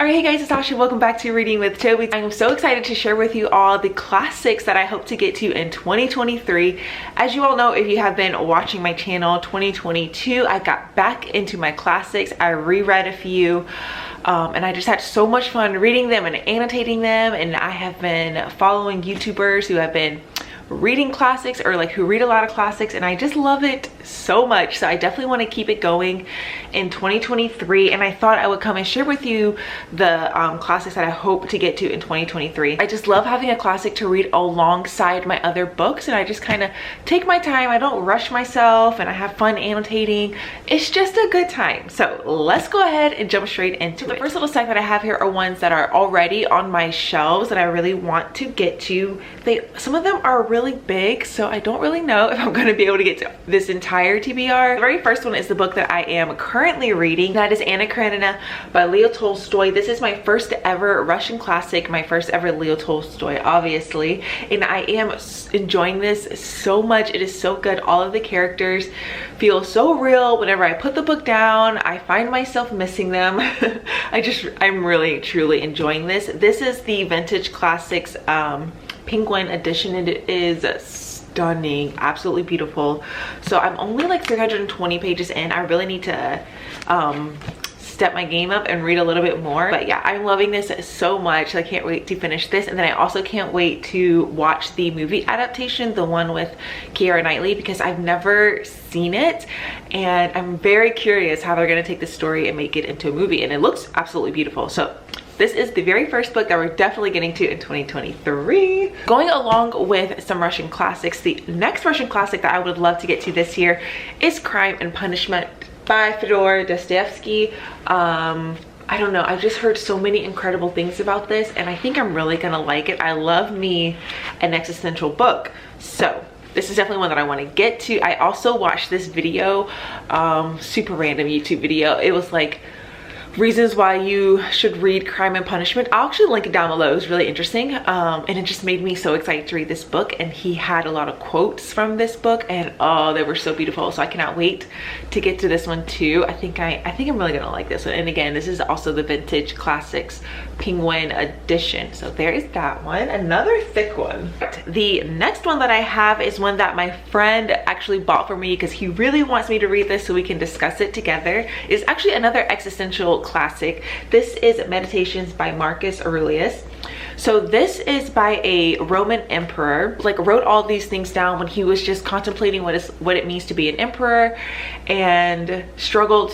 Alright, hey guys, it's Asha. Welcome back to Reading with Toby. I'm so excited to share with you all the classics that I hope to get to in 2023. As you all know, if you have been watching my channel, 2022, I got back into my classics. I reread a few. And I just had so much fun reading them and annotating them, and I have been following YouTubers who have been reading classics or like who read a lot of classics, and I just love it so much. So I definitely want to keep it going in 2023, and I thought I would come and share with you the classics that I hope to get to in 2023. I just love having a classic to read alongside my other books, and I just kind of take my time. I don't rush myself, and I have fun annotating. It's just a good time. So let's go ahead and jump straight into it. The first little stack that I have here are ones that are already on my shelves that I really want to get to. Some of them are really big, so I don't really know if I'm going to be able to get to this entire TBR. The very first one is the book that I am currently reading. That is Anna Karenina by Leo Tolstoy. This is my first ever Russian classic, my first ever Leo Tolstoy, obviously, and I am enjoying this so much. It is so good. All of the characters feel so real. Whenever I put the book down, I find myself missing them. I'm really truly enjoying this. This is the Vintage Classics Penguin edition, and it is stunning, absolutely beautiful. So I'm only like 320 pages in. I really need to step my game up and read a little bit more, but yeah, I'm loving this so much. I can't wait to finish this, and then I also can't wait to watch the movie adaptation, the one with Keira Knightley, because I've never seen it, and I'm very curious how they're going to take this story and make it into a movie, and it looks absolutely beautiful. So this is the very first book that we're definitely getting to in 2023. Going along with some Russian classics, the next Russian classic that I would love to get to this year is Crime and Punishment by Fyodor Dostoevsky. I don't know, I've just heard so many incredible things about this, and I think I'm really gonna like it. I love me an existential book, so this is definitely one that I want to get to. I also watched this video, super random YouTube video. It was like reasons why you should read Crime and Punishment. I'll actually link it down below. It was really interesting, and it just made me so excited to read this book, and he had a lot of quotes from this book, and oh, they were so beautiful. So I cannot wait to get to this one too. I think I'm really gonna like this one. And again, this is also the Vintage Classics Penguin edition. So there is that one, another thick one. The next one that I have is one that my friend actually bought for me because he really wants me to read this so we can discuss it together. It's actually another existential classic. This is Meditations by Marcus Aurelius. So this is by a Roman emperor, like wrote all these things down when he was just contemplating what it means to be an emperor, and struggling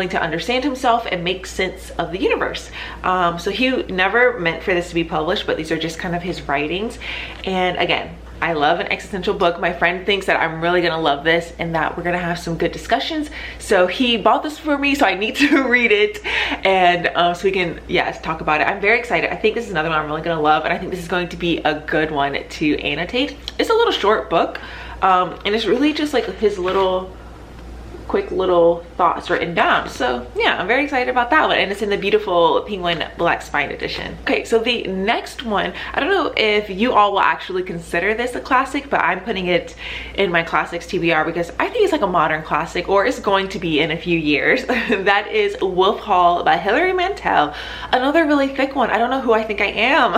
to understand himself and make sense of the universe. So he never meant for this to be published, but these are just kind of his writings. And again, I love an existential book. My friend thinks that I'm really gonna love this and that we're gonna have some good discussions. So he bought this for me, so I need to read it, and so we can, yes, talk about it. I'm very excited. I think this is another one I'm really gonna love, and I think this is going to be a good one to annotate. It's a little short book, and it's really just like his quick little thoughts written down. So yeah, I'm very excited about that one, and it's in the beautiful Penguin Black Spine edition. Okay, so the next one, I don't know if you all will actually consider this a classic, but I'm putting it in my classics TBR because I think it's like a modern classic, or it's going to be in a few years. That is Wolf Hall by Hilary Mantel, another really thick one. I don't know who I think I am.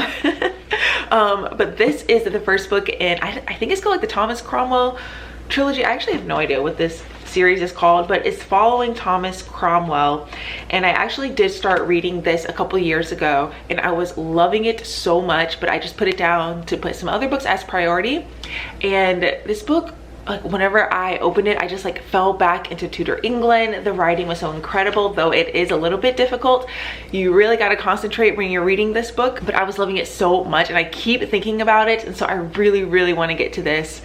But this is the first book in, I think it's called like the Thomas Cromwell trilogy. I actually have no idea what this series is called, but it's following Thomas Cromwell, and I actually did start reading this a couple years ago, and I was loving it so much, but I just put it down to put some other books as priority. And this book, like whenever I opened it, I just like fell back into Tudor England. The writing was so incredible, though it is a little bit difficult. You really got to concentrate when you're reading this book, but I was loving it so much, and I keep thinking about it, and so I really want to get to this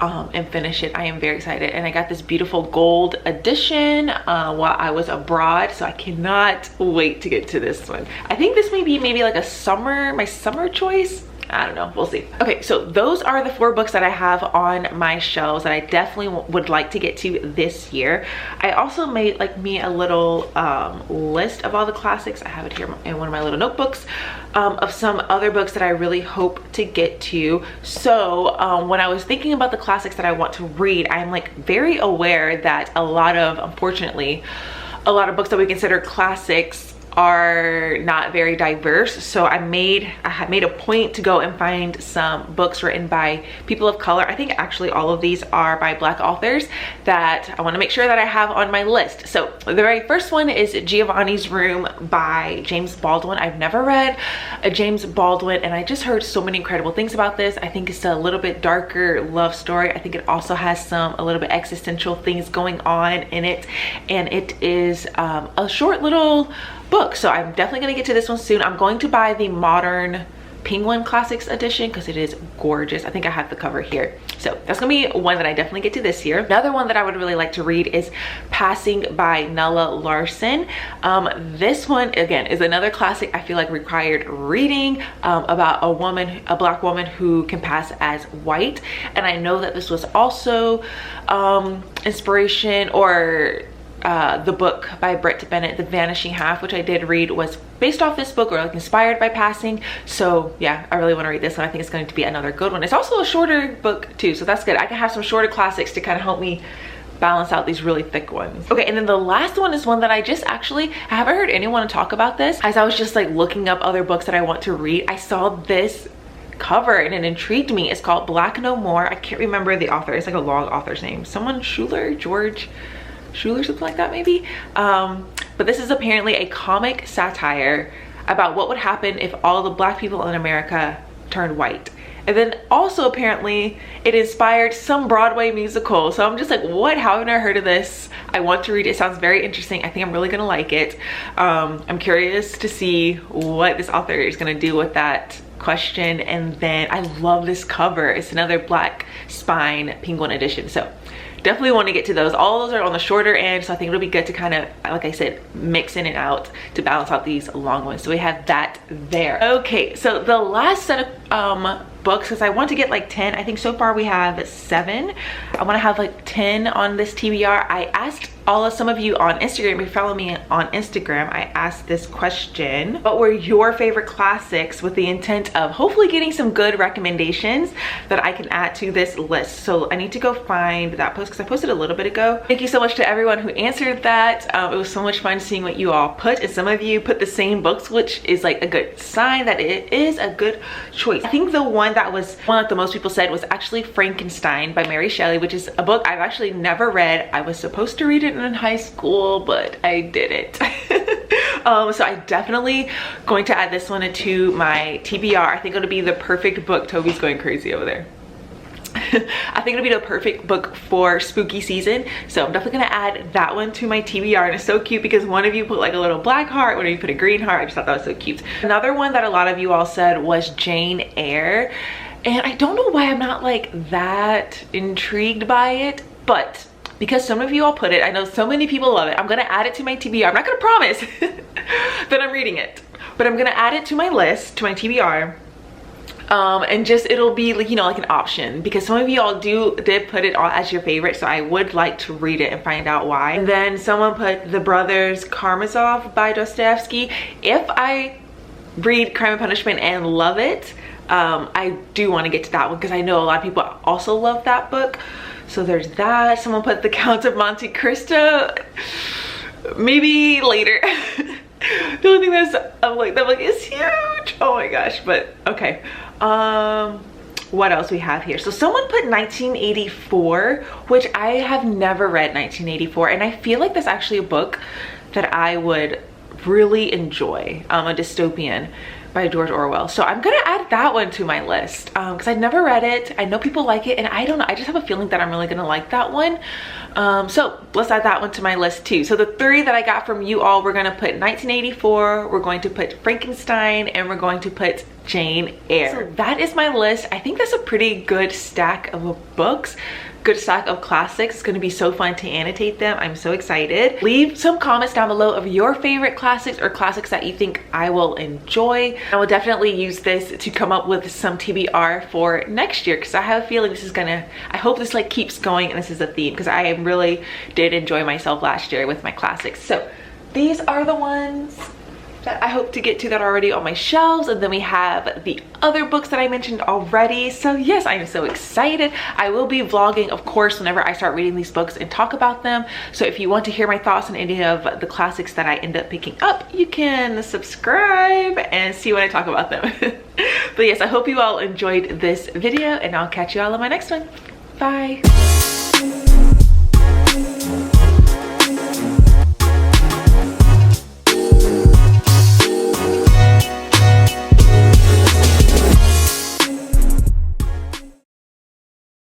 and finish it. I am very excited, and I got this beautiful gold edition while I was abroad, so I cannot wait to get to this one. I think this may be maybe like my summer choice. I don't know, we'll see. Okay, so those are the 4 books that I have on my shelves that I definitely would like to get to this year. I also made like me a little list of all the classics. I have it here in one of my little notebooks of some other books that I really hope to get to. So when I was thinking about the classics that I want to read, I'm like very aware that unfortunately, a lot of books that we consider classics are not very diverse, so I made a point to go and find some books written by people of color. I think actually all of these are by Black authors that I want to make sure that I have on my list. So the very first one is Giovanni's Room by James Baldwin. I've never read a James Baldwin, and I just heard so many incredible things about this. I think it's a little bit darker love story. I think it also has a little bit existential things going on in it, and it is a short little book, so I'm definitely gonna get to this one soon. I'm going to buy the Modern Penguin Classics edition because it is gorgeous. I think I have the cover here, so that's gonna be one that I definitely get to this year. Another one that I would really like to read is Passing by Nella Larson. This one again is another classic I feel like required reading, about a Black woman who can pass as white, and I know that this was also inspiration, or the book by Brit Bennett, The Vanishing Half, which I did read, was based off this book, or like inspired by Passing. So yeah, I really want to read this one. I think it's going to be another good one. It's also a shorter book too, so that's good. I can have some shorter classics to kind of help me balance out these really thick ones. Okay, and then the last one is one that I haven't heard anyone talk about this. As I was just like looking up other books that I want to read, I saw this cover and it intrigued me. It's called Black No More. I can't remember the author. It's like a long author's name. Someone George Schuler, something like that maybe. But this is apparently a comic satire about what would happen if all the Black people in America turned white. And then also apparently it inspired some Broadway musical. So I'm just like, what? How have I never heard of this? I want to read it. It sounds very interesting. I think I'm really gonna like it. I'm curious to see what this author is gonna do with that question. And then I love this cover. It's another Black Spine Penguin edition. So definitely want to get to those. All of those are on the shorter end, so I think it'll be good to kind of, like I said, mix in and out to balance out these long ones. So we have that there. Okay, so the last set of books, because I want to get like 10. I think so far we have 7. I want to have like 10 on this TBR. I asked some of you on Instagram, if you follow me on Instagram, I asked this question: what were your favorite classics, with the intent of hopefully getting some good recommendations that I can add to this list. So I need to go find that post because I posted a little bit ago. Thank you so much to everyone who answered that. It was so much fun seeing what you all put, and some of you put the same books, which is like a good sign that it is a good choice. I think the one that the most people said was actually Frankenstein by Mary Shelley, which is a book I've actually never read. I was supposed to read it in high school, but I didn't. So I definitely going to add this one to my TBR. I think it'll be the perfect book. Toby's going crazy over there. I think it'll be the perfect book for spooky season, so I'm definitely gonna add that one to my TBR. And it's so cute because one of you put like a little black heart, one of you put a green heart. I just thought that was so cute. Another one that a lot of you all said was Jane Eyre, and I don't know why I'm not like that intrigued by it, but because some of you all put it, I know so many people love it, I'm gonna add it to my TBR. I'm not gonna promise that I'm reading it, but I'm gonna add it to my list, to my TBR. And just, it'll be like, you know, like an option, because some of you all did put it on as your favorite, so I would like to read it and find out why. And then someone put The Brothers Karamazov by Dostoevsky. If I read Crime and Punishment and love it, I do want to get to that one because I know a lot of people also love that book. So there's that. Someone put The Count of Monte Cristo. Maybe later. The only thing that's, I'm like, that book is huge. Oh my gosh, but okay. What else we have here? So someone put 1984, which I have never read 1984, and I feel like that's actually a book that I would really enjoy, a dystopian by George Orwell. So I'm gonna add that one to my list because I've never read it. I know people like it, and I don't know, I just have a feeling that I'm really gonna like that one. So let's add that one to my list too. So the 3 that I got from you all, we're gonna put 1984, we're going to put Frankenstein, and we're going to put Jane Eyre. So that is my list. I think that's a pretty good stack of books, good stack of classics. It's going to be so fun to annotate them. I'm so excited. Leave some comments down below of your favorite classics or classics that you think I will enjoy. I will definitely use this to come up with some TBR for next year, because I have a feeling this is gonna, I hope this like keeps going and this is a theme, because I really did enjoy myself last year with my classics. So these are the ones that I hope to get to that already on my shelves. And then we have the other books that I mentioned already. So yes, I am so excited. I will be vlogging, of course, whenever I start reading these books and talk about them. So if you want to hear my thoughts on any of the classics that I end up picking up, you can subscribe and see when I talk about them. But yes, I hope you all enjoyed this video, and I'll catch you all in my next one. Bye.